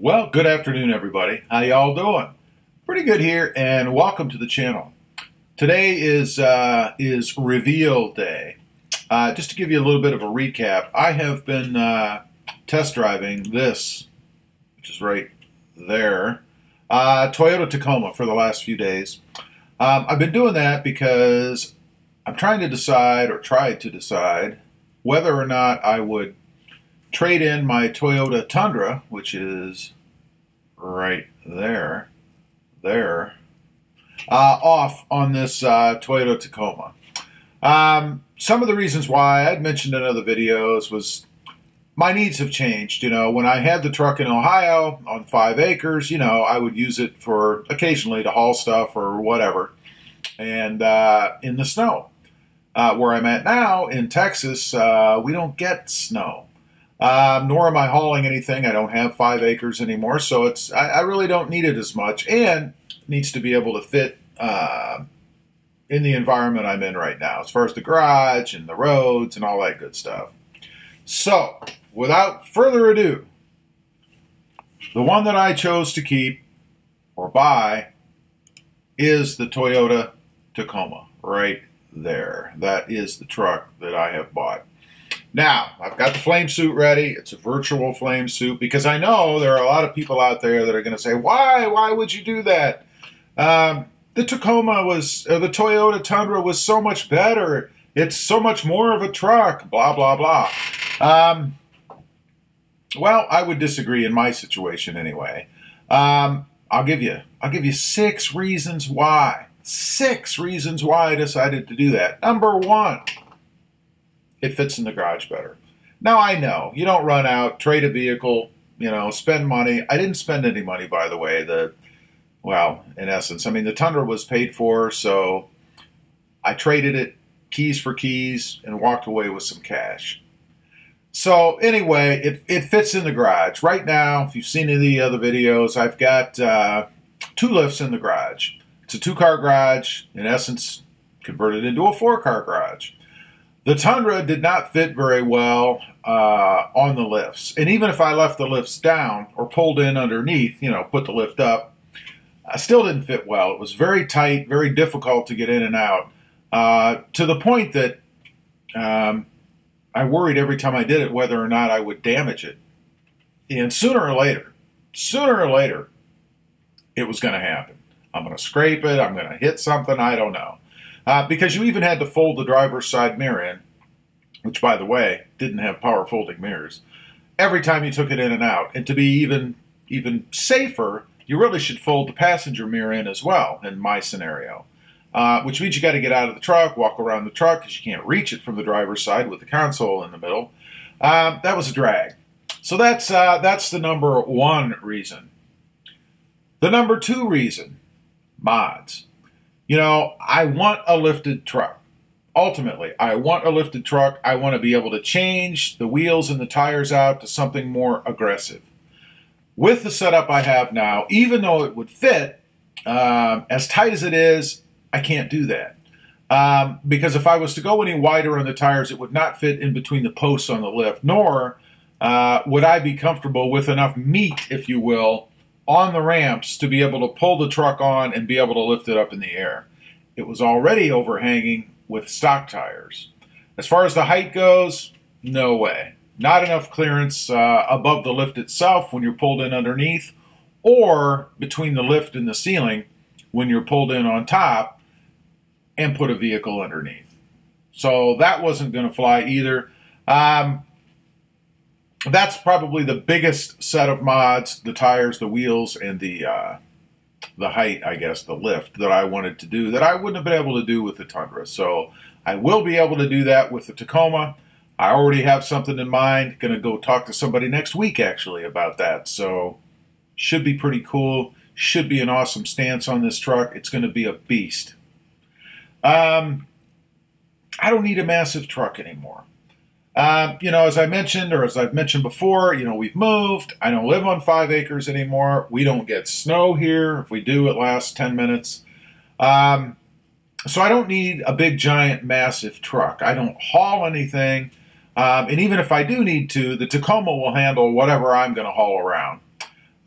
Well, good afternoon, everybody. How y'all doing? Pretty good here, and welcome to the channel. Today is reveal day. Just to give you a little bit of a recap, I have been test driving this, which is right there, Toyota Tacoma for the last few days. I've been doing that because I'm trying to decide, or tried to decide, whether or not I would trade in my Toyota Tundra, which is right there, off on this Toyota Tacoma. Some of the reasons why I'd mentioned in other videos was my needs have changed. You know, when I had the truck in Ohio on 5 acres, you know, I would use it for occasionally to haul stuff or whatever, and in the snow. Where I'm at now in Texas, we don't get snow. Nor am I hauling anything. I don't have 5 acres anymore, so I really don't need it as much, and it needs to be able to fit in the environment I'm in right now, as far as the garage and the roads and all that good stuff. So, without further ado, the one that I chose to keep or buy is the Toyota Tacoma, right there. That is the truck that I have bought. Now, I've got the flame suit ready. It's a virtual flame suit because I know there are a lot of people out there that are going to say, why would you do that? The Toyota Tundra was so much better. It's so much more of a truck, blah, blah, blah. Well, I would disagree in my situation anyway. I'll give you 6 reasons why. 6 reasons why I decided to do that. Number 1. It fits in the garage better. Now, I know you don't run out, trade a vehicle, you know, spend money. I didn't spend any money, by the way. Well, in essence, I mean, the Tundra was paid for, so I traded it keys for keys and walked away with some cash. So anyway, it fits in the garage. Right now, if you've seen any of the other videos, I've got 2 lifts in the garage. It's a 2-car garage, in essence, converted into a 4-car garage. The Tundra did not fit very well on the lifts. And even if I left the lifts down or pulled in underneath, you know, put the lift up, I still didn't fit well. It was very tight, very difficult to get in and out, to the point that I worried every time I did it whether or not I would damage it. And sooner or later, it was going to happen. I'm going to scrape it. I'm going to hit something. I don't know. Because you even had to fold the driver's side mirror in, which, by the way, didn't have power folding mirrors, every time you took it in and out. And to be even safer, you really should fold the passenger mirror in as well, in my scenario. Which means you got to get out of the truck, walk around the truck, because you can't reach it from the driver's side with the console in the middle. That was a drag. So that's the number 1 reason. The number 2 reason, mods. You know, I want a lifted truck. Ultimately, I want a lifted truck. I want to be able to change the wheels and the tires out to something more aggressive. With the setup I have now, even though it would fit, as tight as it is, I can't do that. Because if I was to go any wider on the tires, it would not fit in between the posts on the lift, nor would I be comfortable with enough meat, if you will, on the ramps to be able to pull the truck on and be able to lift it up in the air. It was already overhanging with stock tires. As far as the height goes, no way. Not enough clearance above the lift itself when you're pulled in underneath, or between the lift and the ceiling when you're pulled in on top and put a vehicle underneath. So that wasn't going to fly either. That's probably the biggest set of mods, the tires, the wheels, and the height, I guess, the lift that I wanted to do that I wouldn't have been able to do with the Tundra. So I will be able to do that with the Tacoma. I already have something in mind. Going to go talk to somebody next week, actually, about that. So should be pretty cool. Should be an awesome stance on this truck. It's going to be a beast. I don't need a massive truck anymore. You know, as I mentioned, or as I've mentioned before, you know, we've moved. I don't live on 5 acres anymore. We don't get snow here. If we do, it lasts 10 minutes. So I don't need a big, giant, massive truck. I don't haul anything. And even if I do need to, the Tacoma will handle whatever I'm going to haul around.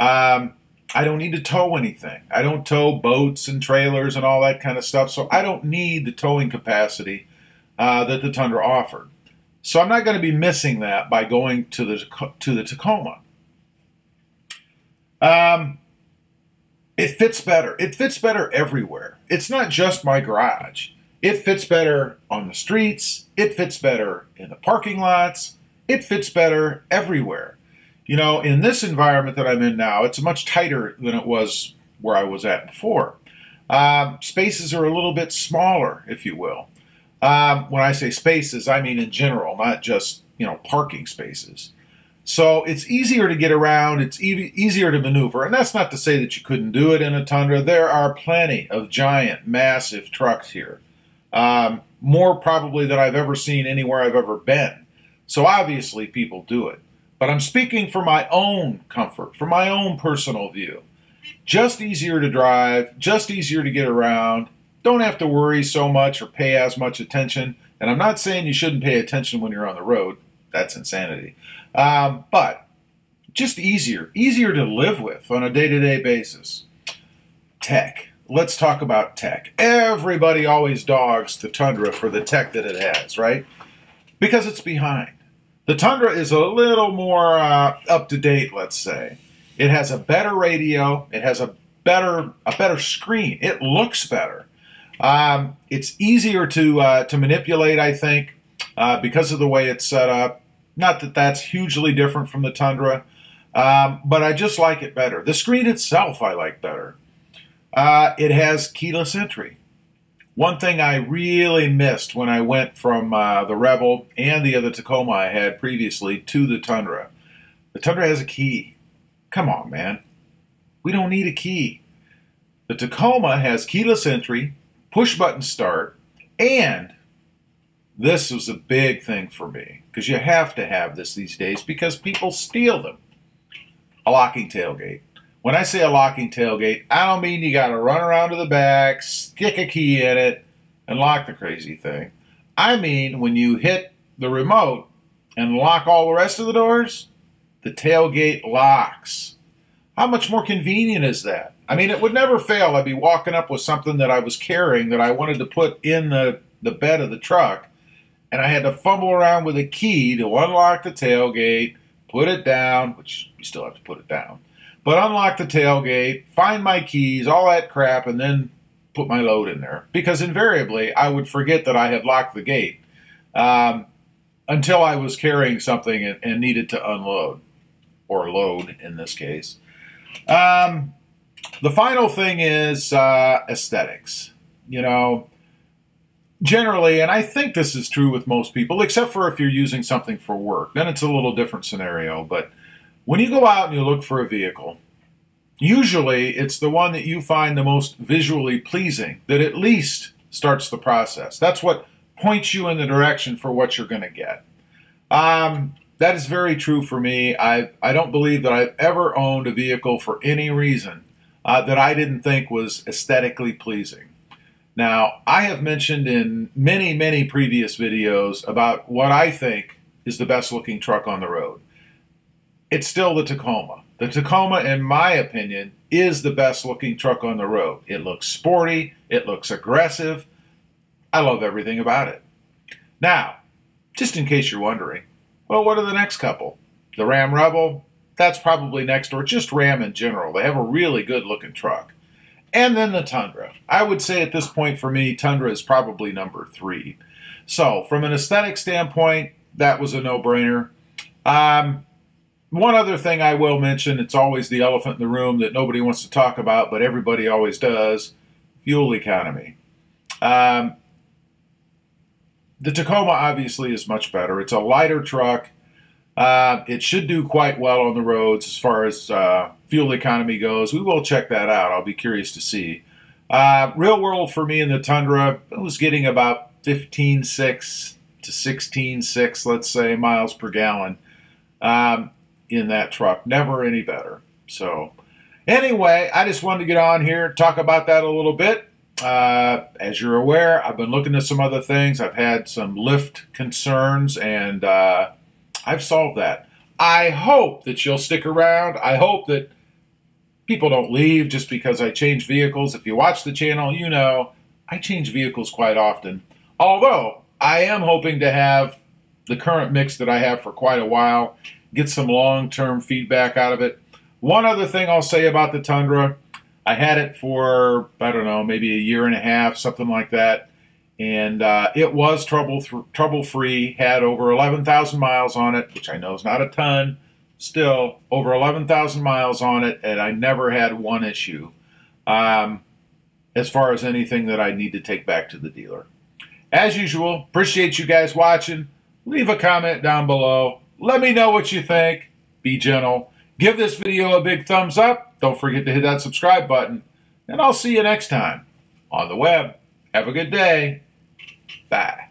I don't need to tow anything. I don't tow boats and trailers and all that kind of stuff, so I don't need the towing capacity that the Tundra offered. So I'm not going to be missing that by going to the Tacoma. It fits better. It fits better everywhere. It's not just my garage. It fits better on the streets. It fits better in the parking lots. It fits better everywhere. You know, in this environment that I'm in now, it's much tighter than it was where I was at before. Spaces are a little bit smaller, if you will. When I say spaces, I mean in general, not just, you know, parking spaces. So it's easier to get around, it's easier to maneuver, and that's not to say that you couldn't do it in a Tundra. There are plenty of giant, massive trucks here. More probably than I've ever seen anywhere I've ever been. So obviously people do it. But I'm speaking for my own comfort, for my own personal view. Just easier to drive, just easier to get around. Don't have to worry so much or pay as much attention. And I'm not saying you shouldn't pay attention when you're on the road. That's insanity. But just easier to live with on a day-to-day basis. Tech. Let's talk about tech. Everybody always dogs the Tundra for the tech that it has, right? Because it's behind. The Tundra is a little more up-to-date, let's say. It has a better radio. It has a better screen. It looks better. It's easier to manipulate, I think, because of the way it's set up. Not that that's hugely different from the Tundra, but I just like it better. The screen itself I like better. It has keyless entry. One thing I really missed when I went from the Rebel and the other Tacoma I had previously to the Tundra. The Tundra has a key. Come on, man. We don't need a key. The Tacoma has keyless entry, push-button start, and this was a big thing for me, because you have to have this these days because people steal them. A locking tailgate. When I say a locking tailgate, I don't mean you got to run around to the back, stick a key in it, and lock the crazy thing. I mean when you hit the remote and lock all the rest of the doors, the tailgate locks. How much more convenient is that? I mean, it would never fail. I'd be walking up with something that I was carrying that I wanted to put in the bed of the truck, and I had to fumble around with a key to unlock the tailgate, put it down, which you still have to put it down, but unlock the tailgate, find my keys, all that crap, and then put my load in there. Because invariably, I would forget that I had locked the gate until I was carrying something and needed to unload, or load in this case. The final thing is aesthetics. You know, generally, and I think this is true with most people, except for if you're using something for work, then it's a little different scenario. But when you go out and you look for a vehicle, usually it's the one that you find the most visually pleasing that at least starts the process. That's what points you in the direction for what you're going to get. That is very true for me. I don't believe that I've ever owned a vehicle for any reason that I didn't think was aesthetically pleasing. Now, I have mentioned in many, many previous videos about what I think is the best looking truck on the road. It's still the Tacoma. The Tacoma, in my opinion, is the best looking truck on the road. It looks sporty. It looks aggressive. I love everything about it. Now, just in case you're wondering, well, what are the next couple? The Ram Rebel? That's probably next, or just Ram in general. They have a really good looking truck. And then the Tundra. I would say at this point for me, Tundra is probably number 3. So from an aesthetic standpoint, that was a no-brainer. One other thing I will mention, it's always the elephant in the room that nobody wants to talk about, but everybody always does, fuel economy. The Tacoma obviously is much better. It's a lighter truck. It should do quite well on the roads as far as fuel economy goes. We will check that out. I'll be curious to see. Real world for me in the Tundra, it was getting about 15.6 to 16.6, let's say, miles per gallon in that truck. Never any better. So anyway, I just wanted to get on here, talk about that a little bit. As you're aware, I've been looking at some other things. I've had some lift concerns, and I've solved that. I hope that you'll stick around. I hope that People don't leave just because I change vehicles. If you watch the channel, you know I change vehicles quite often. Although, I am hoping to have the current mix that I have for quite a while, get some long-term feedback out of it. One other thing I'll say about the Tundra, I had it for, I don't know, maybe a year and a half, something like that. And it was trouble-free, had over 11,000 miles on it, which I know is not a ton. Still, over 11,000 miles on it, and I never had one issue as far as anything that I need to take back to the dealer. As usual, appreciate you guys watching. Leave a comment down below. Let me know what you think. Be gentle. Give this video a big thumbs up. Don't forget to hit that subscribe button. And I'll see you next time on the web. Have a good day. Bye.